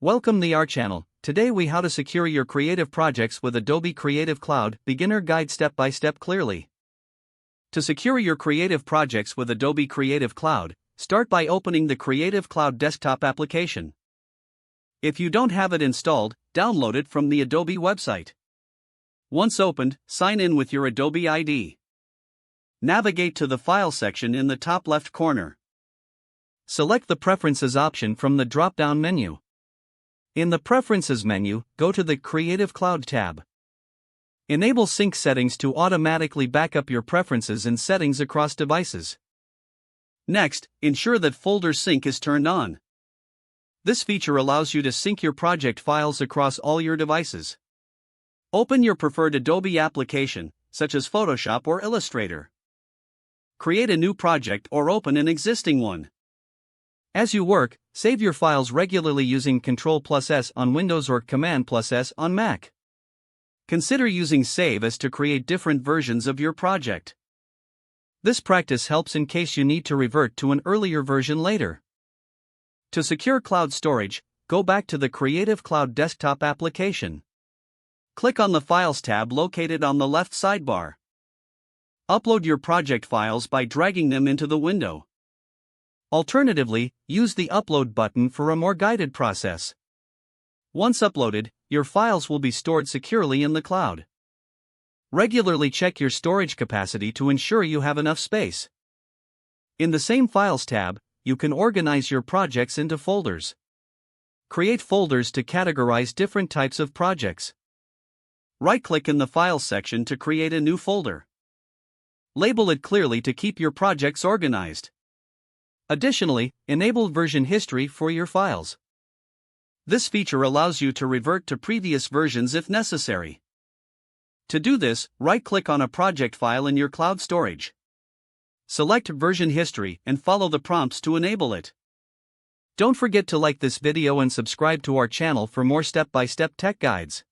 Welcome to our channel. Today we how to secure your creative projects with Adobe Creative Cloud beginner guide step by step clearly. To secure your creative projects with Adobe Creative Cloud, start by opening the Creative Cloud desktop application. If you don't have it installed, download it from the Adobe website. Once opened, sign in with your Adobe ID. Navigate to the File section in the top left corner. Select the Preferences option from the drop-down menu. In the Preferences menu, go to the Creative Cloud tab. Enable sync settings to automatically back up your preferences and settings across devices. Next, ensure that folder sync is turned on. This feature allows you to sync your project files across all your devices. Open your preferred Adobe application, such as Photoshop or Illustrator. Create a new project or open an existing one. As you work, save your files regularly using Ctrl+S on Windows or Command+S on Mac. Consider using Save As to create different versions of your project. This practice helps in case you need to revert to an earlier version later. To secure cloud storage, go back to the Creative Cloud desktop application. Click on the Files tab located on the left sidebar. Upload your project files by dragging them into the window. Alternatively, use the Upload button for a more guided process. Once uploaded, your files will be stored securely in the cloud. Regularly check your storage capacity to ensure you have enough space. In the same Files tab, you can organize your projects into folders. Create folders to categorize different types of projects. Right-click in the Files section to create a new folder. Label it clearly to keep your projects organized. Additionally, enable version history for your files. This feature allows you to revert to previous versions if necessary. To do this, right-click on a project file in your cloud storage. Select Version History and follow the prompts to enable it. Don't forget to like this video and subscribe to our channel for more step-by-step tech guides.